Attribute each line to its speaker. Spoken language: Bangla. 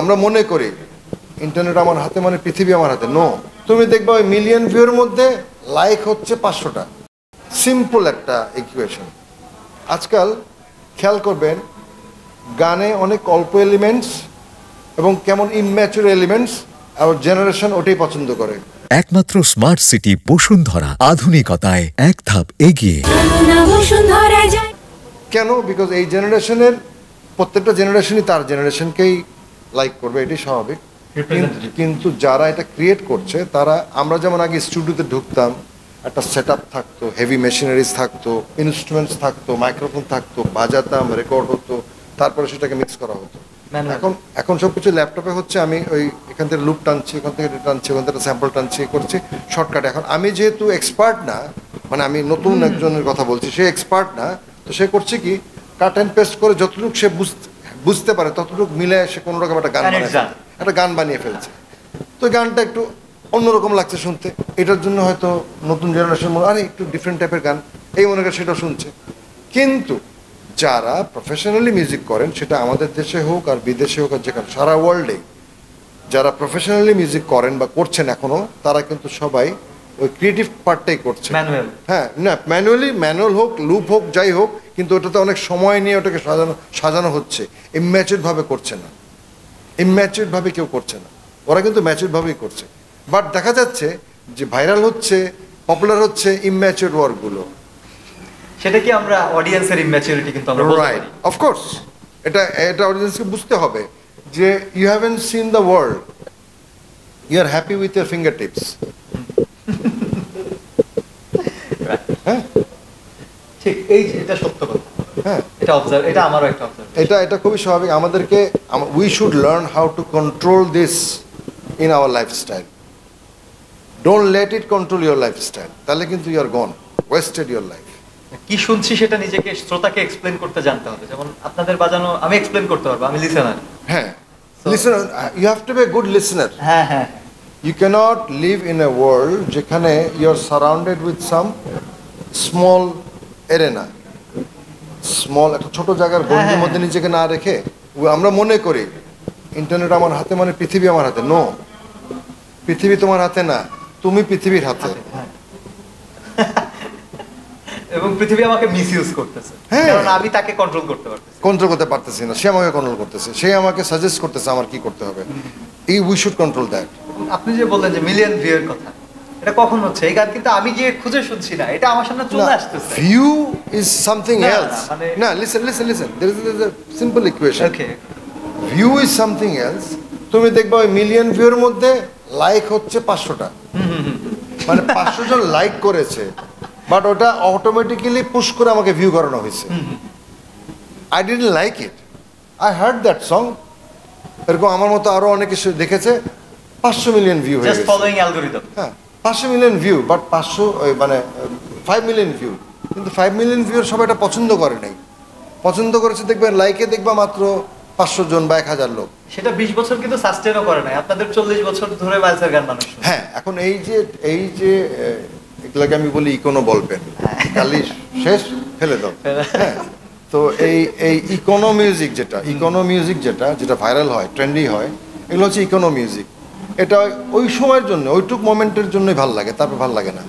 Speaker 1: আমরা মনে করি ইন্টারনেট আমার হাতে মানে পৃথিবী আমার হাতে। নো, তুমি দেখবা ওই মিলিয়ন ভিউর মধ্যে লাইক হচ্ছে 500টা। সিম্পল একটা ইকুয়েশন। আজকাল খেয়াল করবেন গানে অনেক অল্প এলিমেন্টস এবং কেমন ইম্যাচুর এলিমেন্টস, আর জেনারেশন ওটাই পছন্দ করে।
Speaker 2: একমাত্র স্মার্ট সিটি বসুন্ধরা, আধুনিকতায় এক ধাপ এগিয়ে।
Speaker 1: কেন? বিকজ এই জেনারেশনের প্রত্যেকটা জেনারেশনই তার জেনারেশনকেই লাইক করবে, এটাই স্বাভাবিক। কিন্তু যারা এটা ক্রিয়েট করছে তারা, আমরা যেমন আগে স্টুডিওতে ঢুকতাম, একটা সেট আপ থাকতো, হেভি মেশিনারিজ থাকতো, ইনস্ট্রুমেন্টস থাকতো, মাইক্রোফোন থাকতো, বাজাতাম, রেকর্ড হতো, তারপরে সেটাকে মিক্স করা হতো। এখন সব কিছু ল্যাপটপে হচ্ছে। আমি ওই এখান থেকে লুপ টানছি, ওখান থেকে টানছি, ওখান থেকে স্যাম্পল টানছি, করছি শর্টকাট। এখন আমি যেহেতু এক্সপার্ট না, মানে আমি নতুন একজনের কথা বলছি, সে এক্সপার্ট না, তো সে করছে কি কাট অ্যান্ড পেস্ট করে যতটুকু সে বুঝতে পারে ততটুকু মিলে সে কোনো রকম একটা গান বানিয়ে ফেলছে। তো গানটা একটু অন্যরকম লাগছে শুনতে, এটার জন্য হয়তো নতুন জেনারেশন মনে আরে একটু ডিফারেন্ট টাইপের গান, এই মনে করে সেটা শুনছে। কিন্তু যারা প্রফেশনালি মিউজিক করেন, সেটা আমাদের দেশে হোক আর বিদেশে হোক আর যেখানে, সারা ওয়ার্ল্ডে যারা প্রফেশনালি মিউজিক করেন বা করছেন এখনও, তারা কিন্তু সবাই ওই ক্রিয়েটিভ পার্টটাই করছে। হ্যাঁ, না ম্যানুয়াল হোক, লুপ হোক, যাই হোক, কিন্তু ওটাতে অনেক সময় নিয়ে ওটাকে সাজানো হচ্ছে। ইম্যাচুরভাবে করছে না, ইম্যাচুরভাবে কেউ করছে না, ওরা কিন্তু ম্যাচুরভাবেই করছে। বাট দেখা যাচ্ছে যে ভাইরাল হচ্ছে, পপুলার হচ্ছে ইম্যাচুর ওয়ার্কগুলো।
Speaker 3: সেটা কি আমরা অডিয়েন্সের ইম্যাচুরিটি কিন্তু আমরা বলতে পারি।
Speaker 1: Right, of course. এটা অডিয়েন্সকে বুঝতে হবে যে you haven't seen the world, you are happy with your fingertips. হ্যাঁ,
Speaker 3: ঠিক, এটা সত্য কথা।
Speaker 1: হ্যাঁ,
Speaker 3: এটা আমারও একটা অবজারভেশন।
Speaker 1: এটা খুবই স্বাভাবিক। আমাদেরকে, we should learn how to control this in our lifestyle. Don't let it control your lifestyle, তাহলে কিন্তু you are gone, wasted your life.
Speaker 3: কি শুনছি সেটা নিজেকে, শ্রোতাকে এক্সপ্লেন করতে জানতে হবে। যেমন আপনাদের বাজানো আমি এক্সপ্লেন করতে পারবো, আমি লিসেনার।
Speaker 1: হ্যাঁ, listener, you have to be a good listener.
Speaker 3: হ্যাঁ হ্যাঁ,
Speaker 1: You cannot live in a world যেখানে you are surrounded with some small arena, small একটা ছোট জায়গার গণ্ডির মধ্যে নিজেকে না রেখে। আমরা মনে করি ইন্টারনেট আমার হাতে মানে পৃথিবী আমার হাতে। নো, পৃথিবী তোমার হাতে না, তুমি পৃথিবীর হাতে।
Speaker 3: এবং পৃথিবী আমাকে মিসইউজ করতেছে, কারণ আমি তাকে কন্ট্রোল করতে
Speaker 1: পারতেছি না, সে আমাকে কন্ট্রোল করতেছে, সে আমাকে সাজেস্ট করতেছে আমার কি করতে হবে। We should control that.
Speaker 3: আপনি যে বললেন যে মিলিয়ন ভিউয়ের কথা, এটা কখন হচ্ছে? এই গান কিন্তু আমি গিয়ে খুঁজে শুনছি না, এটা আমার সামনে চলে আসতেছে।
Speaker 1: View is something else. না, listen, there is a simple equation.
Speaker 3: Okay,
Speaker 1: view is something else. তুমি দেখবা ওই মিলিয়ন ভিউর মধ্যে লাইক হচ্ছে 500টা, মানে 500 জন লাইক করেছে, বাট ওটা অটোমেটিক্যালি পুশ করে আমাকে ভিউ করানো হয়েছে। I didn't like it, I hard that song. এরকম আমার মতো আরো অনেকে দেখেছে, 500 মিলিয়ন ভিউ হয়ে গেছে। হ্যাঁ, 500 মিলিয়ন ভিউ, বাট 500 মানে 5 মিলিয়ন ভিউ। কিন্তু 5 মিলিয়ন ভিউর সবাই এটা পছন্দ করে নাই। পছন্দ করেছে দেখবেন লাইকে দেখবা মাত্র 500 জন বা 1000 লোক।
Speaker 3: সেটা 20 বছর কিন্তু সাস্টেনও করে নাই। আপনাদের 40 বছর ধরে মাইলসের গান মানুষ।
Speaker 1: হ্যাঁ, এখন এই যে এগুলাকে আমি বলি ইকোনো বলবেন, খালি শেষ ফেলে দাও। হ্যাঁ, তো এই ইকোনো মিউজিক যেটা ভাইরাল হয়, ট্রেন্ডি হয়, এগুলো হচ্ছে ইকোনো মিউজিক। এটা ওই সময়ের জন্য, ওইটুক মোমেন্টের জন্যই ভালো লাগে, তারপর ভালো লাগে না।